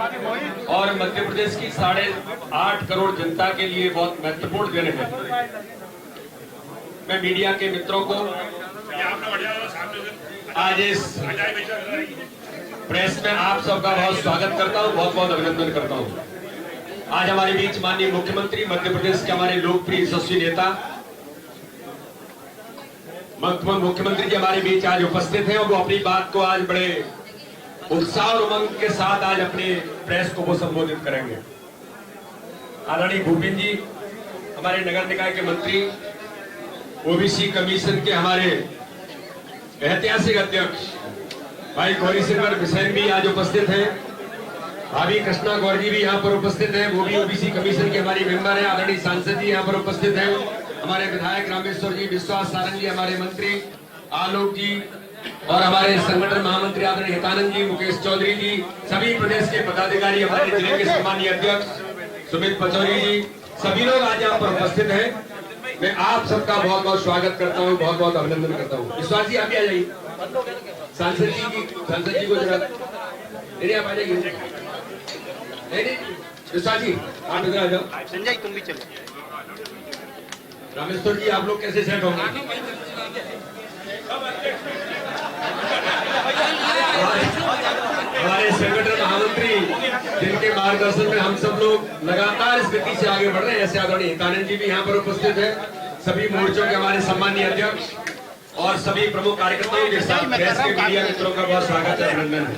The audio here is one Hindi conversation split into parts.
और मध्य प्रदेश की 8.5 करोड़ जनता के लिए बहुत महत्वपूर्ण दिन है। मैं मीडिया के मित्रों को आज इस प्रेस में आप सबका बहुत स्वागत करता हूं, बहुत बहुत अभिनंदन करता हूं। आज हमारे बीच माननीय मुख्यमंत्री, मध्य प्रदेश के हमारे लोकप्रिय यशस्वी नेता मुख्यमंत्री जी हमारे बीच आज उपस्थित हैं और वो अपनी बात को आज बड़े उत्साह और उमंग के साथ आज अपने प्रेस को वो संबोधित करेंगे। आदरणीय भूपेंद्र जी हमारे नगर निकाय के मंत्री, ओबीसी कमीशन के हमारे ऐतिहासिक अध्यक्ष भाई गौरी सिंह बिसेन भी आज उपस्थित हैं। भाभी कृष्णा गौर जी भी यहाँ पर उपस्थित हैं, वो भी ओबीसी कमीशन के हमारी मेंबर हैं। आदरणीय सांसद जी यहाँ पर उपस्थित हैं। हमारे विधायक रामेश्वर जी, विश्वास सारंग जी, हमारे मंत्री आलोक जी और हमारे संगठन महामंत्री आदरणीय हितानंद जी, मुकेश चौधरी जी, सभी प्रदेश के पदाधिकारी, हमारे जिले के सम्मानीय अध्यक्ष सुमित पचौरी जी, सभी लोग आज यहाँ पर उपस्थित हैं। मैं आप सबका बहुत बहुत स्वागत करता हूँ, बहुत बहुत अभिनंदन करता हूँ। विश्वास जी आप भी आ जाइए, सांसद जी को जरा आप आ जाइए। विश्वास जी आप इधर आ जाओ। संजय तुम भी चलो। रामेश्वर जी आप लोग कैसे सेट होंगे? हमारे संगठन महामंत्री जिनके मार्गदर्शन में हम सब लोग लगातार इस गति से आगे बढ़ रहे हैं, ऐसे आदरणीय हितानंद जी भी यहाँ पर उपस्थित है। सभी मोर्चों के हमारे सम्मानीय अध्यक्ष और सभी प्रमुख कार्यकर्ताओं के साथ प्रेस के मीडिया मित्रों का बहुत स्वागत है, अभिनंदन है।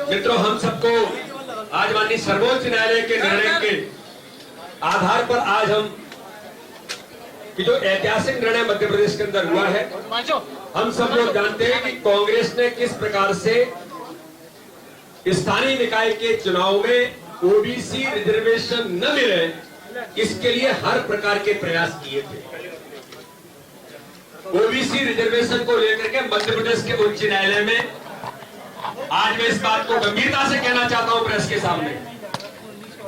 मित्रों, हम सबको आज माननीय सर्वोच्च न्यायालय के निर्णय के आधार पर आज हम कि जो ऐतिहासिक निर्णय मध्य प्रदेश के अंदर हुआ है, हम सब लोग जानते हैं कि कांग्रेस ने किस प्रकार से स्थानीय निकाय के चुनाव में ओबीसी रिजर्वेशन न मिले, इसके लिए हर प्रकार के प्रयास किए थे। ओबीसी रिजर्वेशन को लेकर के मध्य प्रदेश के उच्च न्यायालय में आज मैं इस बात को गंभीरता से कहना चाहता हूं प्रेस के सामने,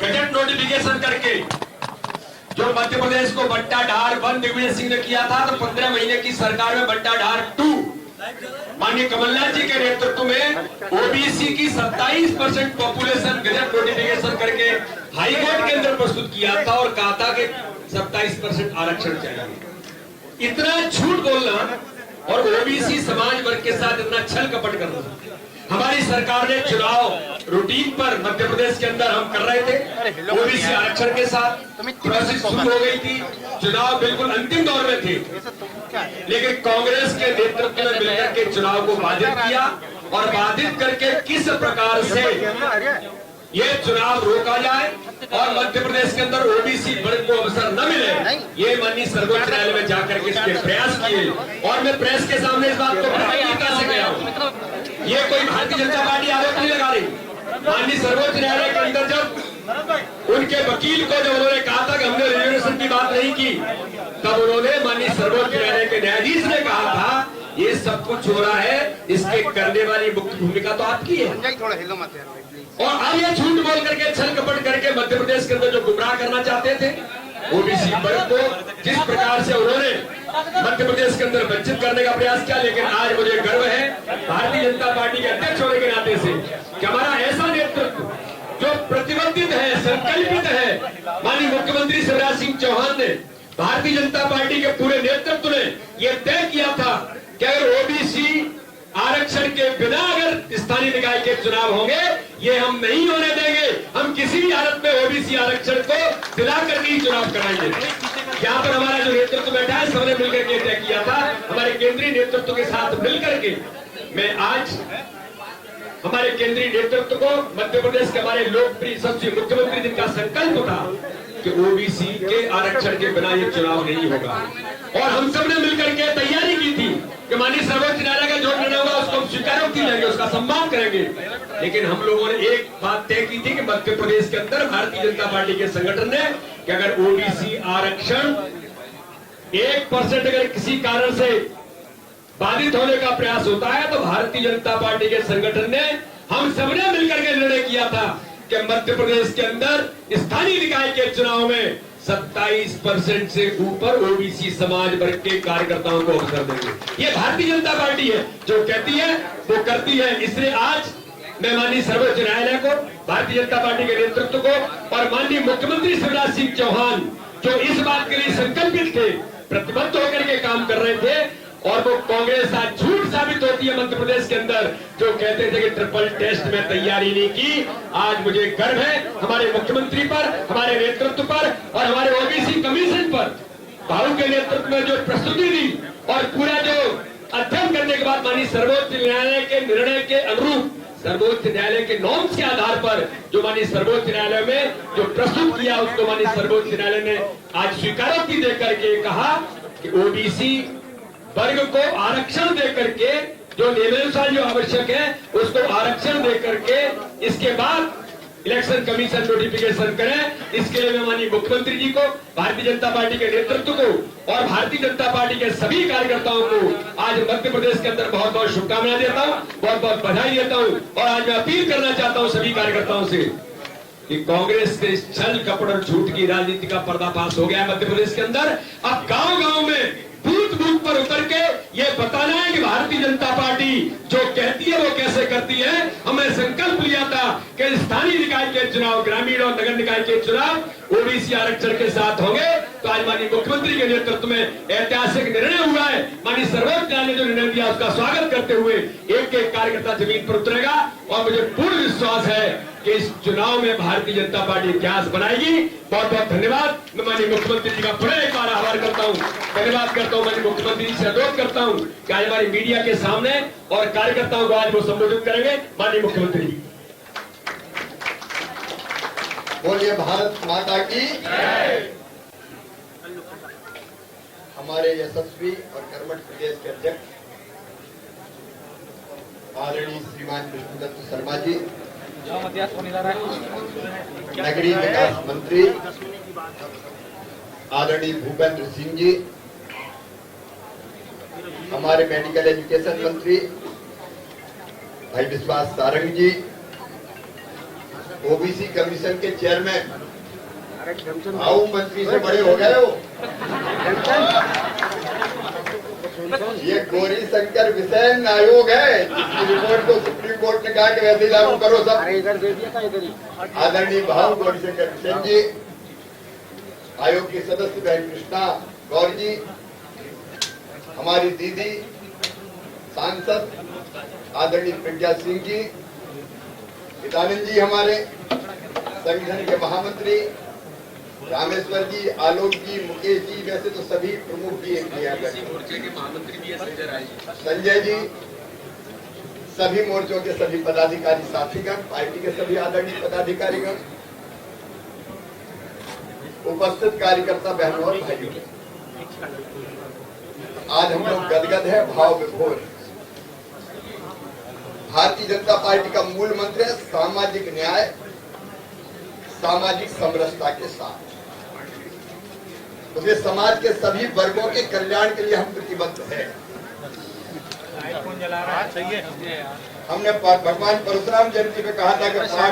गजट नोटिफिकेशन करके जो मध्य प्रदेश को बट्टाधार 1 दिग्विजय सिंह ने किया था, तो 15 महीने की सरकार में बट्टाधार 2 माननीय कमलनाथ जी के नेतृत्व में ओबीसी की 27% पॉपुलेशन गजट नोटिफिकेशन करके हाई कोर्ट के अंदर प्रस्तुत किया था और कहा था कि 27% आरक्षण चाहिए। इतना झूठ बोलना और ओबीसी समाज वर्ग के साथ इतना छल कपट करना, हमारी सरकार ने चुनाव रूटीन पर मध्य प्रदेश के अंदर हम कर रहे थे, ओबीसी आरक्षण के साथ प्रोसेस शुरू हो गई थी, चुनाव बिल्कुल अंतिम दौर में थे, लेकिन कांग्रेस के नेतृत्व में मिलकर के चुनाव को बाधित किया और बाधित करके किस प्रकार से ये चुनाव रोका जाए और मध्य प्रदेश के अंदर ओबीसी वर्ग को अवसर न मिले, ये माननीय सर्वोच्च न्यायालय में जाकर के इसके प्रयास किए। और मैं प्रेस के सामने इस बात को प्राथमिकता से कह रहा हूं, ये कोई भारतीय जनता पार्टी आरोप नहीं लगा रही। माननीय सर्वोच्च न्यायालय के अंदर जब उनके वकील को जब उन्होंने कहा था कि हमने रिजर्वेशन की बात नहीं की, तब उन्होंने माननीय सर्वोच्च न्यायालय के न्यायाधीश ने कहा था ये सब कुछ हो रहा है, इसके करने वाली मुख्य भूमिका तो आपकी है। थोड़ा हिलो मत यार। और अब ये झूठ बोल करके छल कपट करके मध्य प्रदेश के अंदर जो गुमराह करना चाहते थे ओबीसी वर्ग को, जिस प्रकार से उन्होंने मध्य प्रदेश के अंदर वंचित करने का प्रयास किया, लेकिन आज मुझे गर्व है भारतीय जनता पार्टी के अध्यक्ष होने के नाते से कि हमारा ऐसा नेतृत्व जो प्रतिबद्ध है, संकल्पित है। माननीय मुख्यमंत्री शिवराज सिंह चौहान ने, भारतीय जनता पार्टी के पूरे नेतृत्व ने यह तय किया था कि अगर ओबीसी आरक्षण के बिना अगर स्थानीय निकाय के चुनाव होंगे, ये हम नहीं होने देंगे, हम किसी भी हालत में ओबीसी आरक्षण को दिला करके ही चुनाव कराएंगे। यहाँ पर हमारा जो नेतृत्व बैठा है, सबने मिलकर के तय किया था, हमारे केंद्रीय नेतृत्व के साथ मिलकर के। मैं आज हमारे केंद्रीय नेतृत्व को, मध्य प्रदेश के हमारे लोकप्रिय सबसे मुख्यमंत्री जिनका संकल्प था कि ओबीसी के आरक्षण के बिना ये चुनाव नहीं होगा, और हम सब ने मिलकर के तैयारी की थी कि माननीय सर्वोच्च न्यायालय का जो निर्णय होगा उसको हम स्वीकारोक्ति लेंगे, उसका सम्मान करेंगे। लेकिन हम लोगों ने एक बात तय की थी कि मध्य प्रदेश के अंदर भारतीय जनता पार्टी के संगठन ने कि अगर ओबीसी आरक्षण 1% अगर किसी कारण से बाधित होने का प्रयास होता है, तो भारतीय जनता पार्टी के संगठन ने, हम सबने मिलकर के निर्णय किया था कि मध्य प्रदेश के अंदर स्थानीय निकाय के चुनाव में 27% से ऊपर ओबीसी समाज वर्ग के कार्यकर्ताओं को अवसर देंगे। ये भारतीय जनता पार्टी है, जो कहती है वो करती है। इसलिए आज मैं माननीय सर्वोच्च न्यायालय को, भारतीय जनता पार्टी के नेतृत्व को और माननीय मुख्यमंत्री शिवराज सिंह चौहान जो इस बात के लिए संकल्पित थे, प्रतिबद्ध होकर के काम कर रहे थे, और वो कांग्रेस आज झूठ साबित होती है मध्य प्रदेश के अंदर, जो कहते थे कि ट्रिपल टेस्ट में तैयारी नहीं की। आज मुझे गर्व है हमारे मुख्यमंत्री पर, हमारे नेतृत्व पर और हमारे ओबीसी कमीशन पर, भाऊ के नेतृत्व में जो प्रस्तुति दी और पूरा जो अध्ययन करने के बाद माननीय सर्वोच्च न्यायालय के निर्णय के अनुरूप, सर्वोच्च न्यायालय के नॉर्म्स के आधार पर जो माननीय सर्वोच्च न्यायालय में जो प्रस्तुत किया, उसको माननीय सर्वोच्च न्यायालय ने आज स्वीकारोक्ति देकर के कहा कि ओबीसी वर्ग को आरक्षण देकर के जो नियमानुसार जो आवश्यक है उसको आरक्षण देकर के इसके बाद इलेक्शन कमीशन नोटिफिकेशन करे। इसके लिए मैं माननीय मुख्यमंत्री जी को, भारतीय जनता पार्टी के नेतृत्व को और भारतीय जनता पार्टी के सभी कार्यकर्ताओं को आज मध्य प्रदेश के अंदर बहुत बहुत शुभकामनाएं देता हूं, बहुत बहुत बधाई देता हूं। और आज मैं अपील करना चाहता हूं सभी कार्यकर्ताओं से कि कांग्रेस के छल कपट और झूठ की राजनीति का पर्दाफाश हो गया है मध्य प्रदेश के अंदर। अब गांव-गांव में बूथ बूथ पर उतर के ये बताना है कि भारतीय जनता पार्टी जो कहती है वो कैसे करती है। हमने संकल्प लिया था कि स्थानीय निकाय के चुनाव, ग्रामीण और नगर निकाय के चुनाव ओबीसी आरक्षण के साथ होंगे। तो आज माननीय मुख्यमंत्री के नेतृत्व में ऐतिहासिक निर्णय हुआ है। माननीय सर्वोच्च न्यायालय ने जो निर्णय दिया उसका स्वागत करते हुए एक एक कार्यकर्ता जमीन पर उतरेगा और मुझे पूर्ण विश्वास है कि इस चुनाव में भारतीय जनता पार्टी इतिहास बनाएगी। बहुत बहुत धन्यवाद। मैं माननीय मुख्यमंत्री जी का पुनः एक बार आभार करता हूं, धन्यवाद करता हूं। माननीय मुख्यमंत्री जी से अनुरोध करता हूं कि आज हमारी मीडिया के सामने और कार्यकर्ताओं को आज वो संबोधित करेंगे। माननीय मुख्यमंत्री जी। बोलिए भारत माता की। हमारे यशस्वी और कर्मठ प्रदेश के अध्यक्ष आदरणीय श्रीमान विष्णुदत्त शर्मा जी, नगरीय विकास मंत्री आदरणीय भूपेंद्र सिंह जी, हमारे मेडिकल एजुकेशन मंत्री भाई विश्वास सारंग जी, ओबीसी कमीशन के चेयरमैन, आओ मंत्री से बड़े हो गए हो, ये गौरी शंकर विषयन आयोग है जिसकी रिपोर्ट को सुप्रीम कोर्ट ने कहा कि वैसे ही लागू करो सब। आदरणीय भाव गौरी शंकर विषयन जी, आयोग के सदस्य बहन कृष्णा गौर जी, हमारी दीदी सांसद आदरणीय प्रज्ञा सिंह जी, हितानंद जी, हमारे संगठन के महामंत्री रामेश्वर जी, आलोक जी, मुकेश जी, वैसे तो सभी प्रमुख जी मोर्चे के महामंत्री भी है, संजय जी, सभी मोर्चों के सभी पदाधिकारी साथीगण, पार्टी के सभी आदरणीय पदाधिकारीगण, उपस्थित कार्यकर्ता बहनों और भाइयों, आज हम लोग गदगद है, भाव विभोर। भारतीय जनता पार्टी का मूल मंत्र है सामाजिक न्याय, सामाजिक समरसता के साथ। उसके समाज के सभी वर्गों के कल्याण के लिए हम प्रतिबद्ध हैं। हमने भगवान परशुराम जयंती में कहा था कि पाठ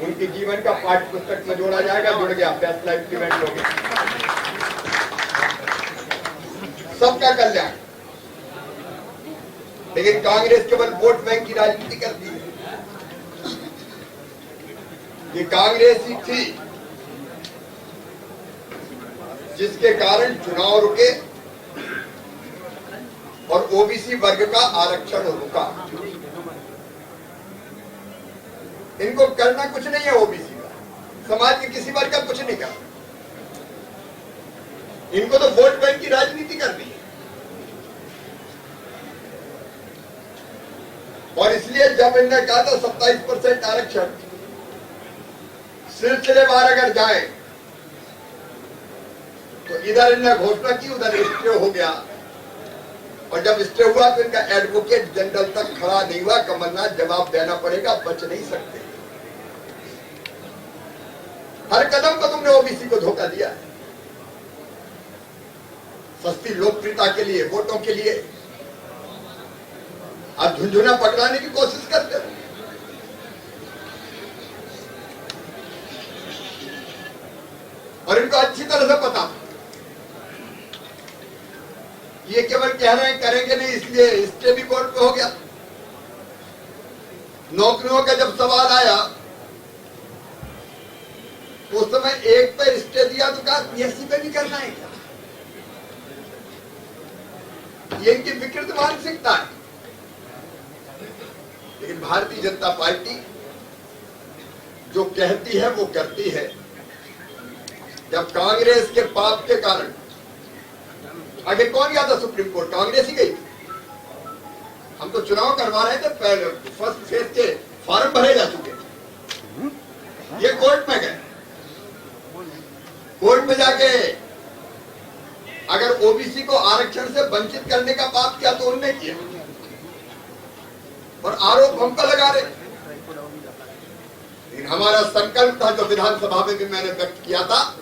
उनके जीवन का पाठ्य पुस्तक में जोड़ा जाएगा, जुड़ गया, फैसला इम्प्लीमेंट हो गया। सबका कल्याण। लेकिन कांग्रेस केवल वोट बैंक की राजनीति करती है। ये कांग्रेस ही थी जिसके कारण चुनाव रुके और ओबीसी वर्ग का आरक्षण रुका। इनको करना कुछ नहीं है, ओबीसी का, समाज के किसी वर्ग का कुछ नहीं करना। इनको तो वोट बैंक की राजनीति करनी है। और इसलिए जब इन्होंने कहा था 27% आरक्षण, सिलसिलेवार अगर जाए तो इधर इन्होंने घोषणा की, उधर स्टे हो गया। और जब स्टे हुआ तो इनका एडवोकेट जनरल तक खड़ा नहीं हुआ। कमलनाथ जवाब देना पड़ेगा, बच नहीं सकते। हर कदम पर तुमने ओबीसी को धोखा दिया है, सस्ती लोकप्रियता के लिए, वोटों के लिए। आप झुंझुना पकड़ाने की कोशिश करते हो। और इनको अच्छी तरह से पता, ये केवल कह रहे हैं करेंगे नहीं, इसलिए स्टे भी कोर्ट पे हो गया। नौकरियों का जब सवाल आया तो उस समय एक पे स्टे दिया तो कहा पीएससी पे भी करना है क्या? ये इनकी विकृत मानसिकता है। लेकिन भारतीय जनता पार्टी जो कहती है वो करती है। जब कांग्रेस के पाप के कारण आगे कौन गया था सुप्रीम कोर्ट? कांग्रेस ही गई थी। हम तो चुनाव करवा रहे थे, पहले फर्स्ट फेज के फॉर्म भरे जा चुके थे। ये कोर्ट में गए, कोर्ट में जाके अगर ओबीसी को आरक्षण से वंचित करने का पाप किया तो उनने किया, और आरोप हम पर लगा रहे। लेकिन हमारा संकल्प था जो विधानसभा में भी मैंने व्यक्त किया था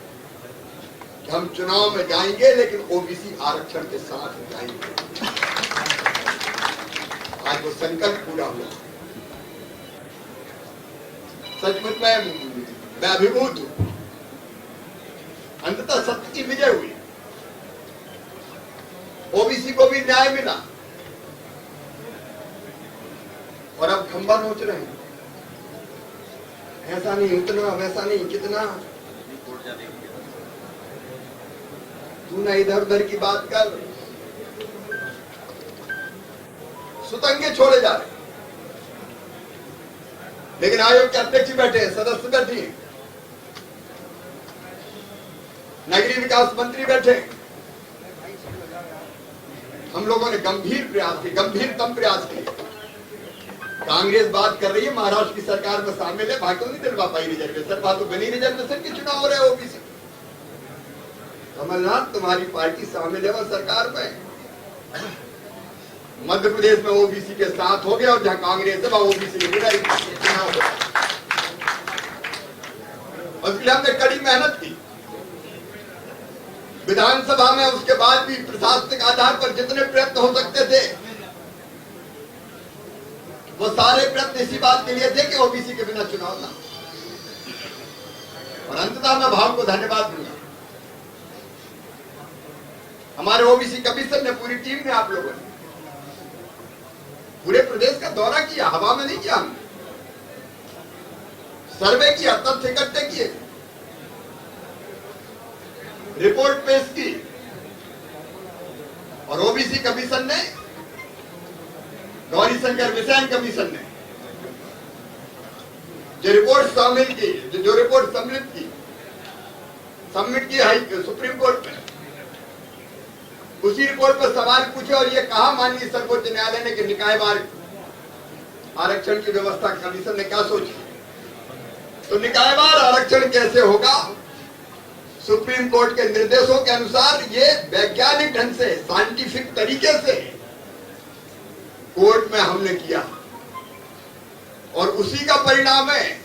कि हम चुनाव में जाएंगे लेकिन ओबीसी आरक्षण के साथ जाएंगे। आज वो संकल्प पूरा हुआ। सचमुच मैं अभिभूत हूं। अंततः सत्य की विजय हुई, ओबीसी को भी न्याय मिला, और अब खंबा नोच रहे हैं, ऐसा नहीं उतना, वैसा नहीं कितना। तू ना इधर उधर की बात कर, सुतंगे छोड़े जा रहे। लेकिन आयोग के अध्यक्ष बैठे, सदस्य बैठे, नगरीय विकास मंत्री बैठे। हम लोगों ने गंभीरतम प्रयास किए। कांग्रेस बात कर रही है महाराष्ट्र की सरकार में शामिल है, वहां क्यों नहीं दिलवा पाई रिजर्वेशन? वहां तो बनी रिजर्वेशन के चुनाव हो रहे ओबीसी। कमलनाथ तुम्हारी पार्टी शामिल है वह सरकार में। मध्य प्रदेश में ओबीसी के साथ हो गया, और जहां कांग्रेस है वहां ओबीसी के चुनाव हो। उसके लिए हमने कड़ी मेहनत की विधानसभा में। उसके बाद भी प्रशासनिक आधार पर जितने प्रयत्न हो सकते थे वो सारे प्रयत्न इसी बात के लिए थे कि ओबीसी के बिना चुनाव ना। और अंततः मैं भाव को धन्यवाद दूंगा हमारे ओबीसी कमीशन ने, पूरी टीम ने, आप लोगों ने पूरे प्रदेश का दौरा किया। हवा में नहीं किया, हमने सर्वे किया, तथ्य इकट्ठे किए, रिपोर्ट पेश की, और ओबीसी कमीशन ने, गौरीशंकर बिसेन कमीशन ने जो रिपोर्ट शामिल की, जो रिपोर्ट सबमिट की सुप्रीम कोर्ट में, उसी रिपोर्ट पर सवाल पूछे और ये कहा माननीय सर्वोच्च न्यायालय ने कि निकायवार आरक्षण की व्यवस्था कमीशन ने क्या सोची। तो निकायवार आरक्षण कैसे होगा? सुप्रीम कोर्ट के निर्देशों के अनुसार ये वैज्ञानिक ढंग से, साइंटिफिक तरीके से कोर्ट में हमने किया, और उसी का परिणाम है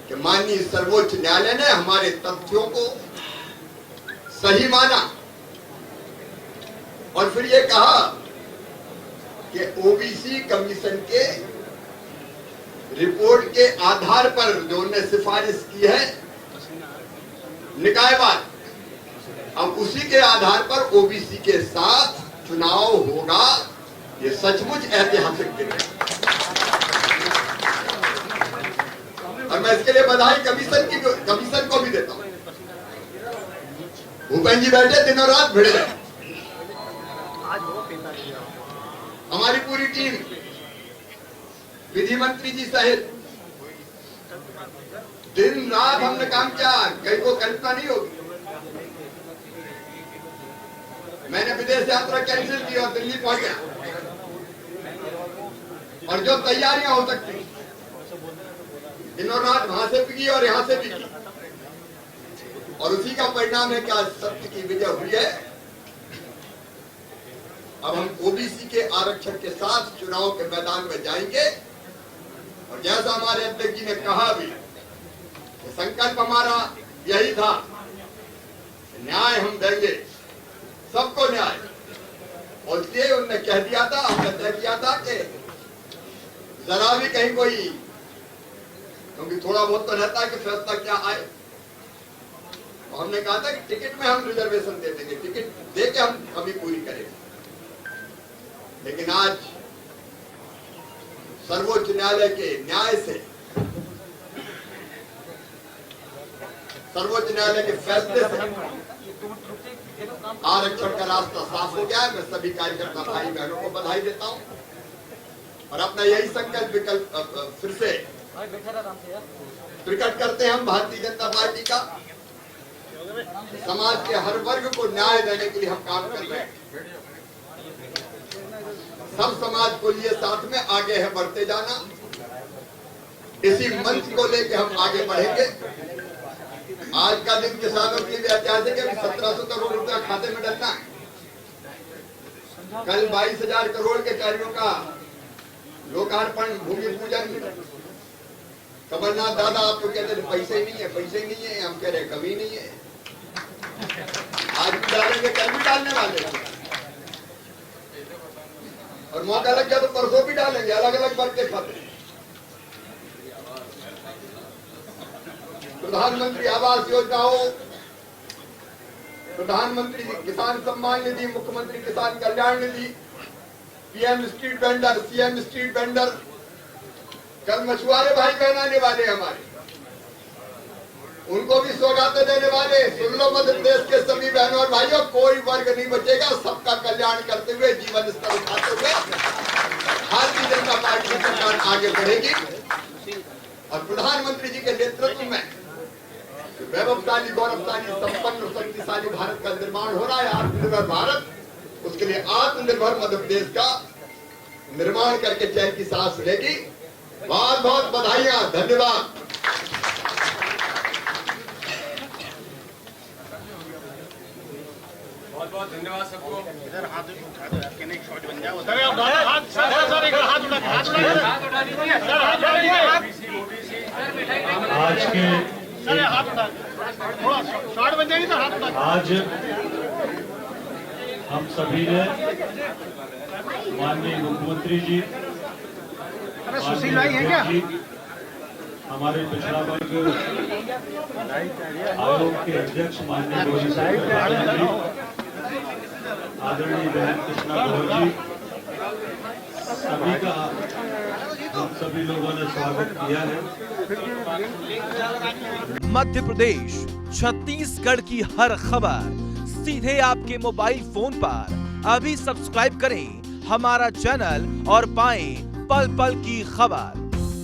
कि माननीय सर्वोच्च न्यायालय ने हमारे तथ्यों को सही माना, और फिर ये कहा कि ओबीसी कमीशन के रिपोर्ट के आधार पर जो उन्होंने सिफारिश की है निकायवार, अब उसी के आधार पर ओबीसी के साथ चुनाव होगा। ये सचमुच ऐतिहासिक दिन है, और मैं इसके लिए बधाई कमीशन को भी देता हूं। भूपेंद्र जी बैठे दिनों रात भिड़े रहे, हमारी पूरी टीम, विधि मंत्री जी सहित दिन रात हमने काम किया। कहीं को कल्पना नहीं होगी। मैंने विदेश यात्रा कैंसिल की और दिल्ली पहुंच गया, और जो तैयारियां हो सकती दिनों रात वहां से भी की और यहां से भी की, और उसी का परिणाम है कि आज सत्य की विजय हुई है। अब हम ओबीसी के आरक्षण के साथ चुनाव के मैदान में जाएंगे, और जैसा हमारे अध्यक्ष जी ने कहा भी, संकल्प हमारा यही था, न्याय हम देंगे, सबको न्याय। और इसलिए उन्होंने कह दिया था, हमने तय किया था कि जरा भी कहीं कोई, क्योंकि थोड़ा बहुत तो रहता है कि फैसला क्या आए, तो हमने कहा था कि टिकट में हम रिजर्वेशन दे देंगे, टिकट दे के हम कमी पूरी करेंगे। लेकिन आज सर्वोच्च न्यायालय के न्याय से, सर्वोच्च न्यायालय के फैसले से आरक्षण का रास्ता साफ हो गया है। मैं सभी कार्यकर्ता भाई बहनों को बधाई देता हूं और अपना यही संकल्प विकल्प फिर से प्रकट करते हैं हम भारतीय जनता पार्टी का। समाज के हर वर्ग को न्याय देने के लिए हम काम कर रहे हैं। सब समाज को लिए साथ में आगे है बढ़ते जाना। इसी मंच को लेकर हम आगे बढ़ेंगे। आज का दिन किसानों के लिए ऐतिहासिक है। 1700 करोड़ रुपया खाते में डलना है। कल 22,000 करोड़ के कार्यों का लोकार्पण, भूमि पूजन। कमलनाथ दादा आप तो कहते थे पैसे ही नहीं है, पैसे ही नहीं है। हम कह रहे कभी नहीं है। आज भी डालेंगे, कल भी डालने वाले हैं और मौका लग गया तो परसों भी डालेंगे। अलग अलग वर्ग के खाते। प्रधानमंत्री आवास योजना हो, प्रधानमंत्री किसान सम्मान निधि, मुख्यमंत्री किसान कल्याण निधि, PM street vendor, CM street vendor. कल मछुआरे भाई बहन आने वाले हमारे, उनको भी सौगातें देने वाले। सुन लो मध्य प्रदेश के सभी बहनों और भाइयों, कोई वर्ग नहीं बचेगा। सबका कल्याण करते हुए, जीवन स्तर उठाते हुए भारतीय जनता पार्टी की सरकार आगे बढ़ेगी और प्रधानमंत्री जी के नेतृत्व में वैभवशाली, गौरवशाली, संपन्न, शक्तिशाली भारत का निर्माण हो रहा है। आत्मनिर्भर भारत, उसके लिए आत्मनिर्भर मध्य प्रदेश का निर्माण करके चैन की सांस लेगी। बहुत बहुत बधाइयां, धन्यवाद। बहुत बहुत धन्यवाद सबको। इधर हाथ उठा दो यार, एक शॉट बन जाए। सर आप हाथ सर एक हाथ उठा दीजिए सर, हाथ उठा दीजिए। आज के सर हाथ उठा, थोड़ा शॉट बन जाएगी तो हाथ उठा। आज हम सभी ने माननीय मुख्यमंत्री जी, सुशील भाई है क्या? हमारे पिछड़ा वर्ग आयोग के अध्यक्ष माननीय गौरी शंकर जी, आदरणीय बहन कृष्णा गौर जी, सभी का हम सभी लोगों ने स्वागत किया है। मध्य प्रदेश, छत्तीसगढ़ की हर खबर सीधे आपके मोबाइल फोन पर। अभी सब्सक्राइब करें हमारा चैनल और पाएं पल पल की खबर।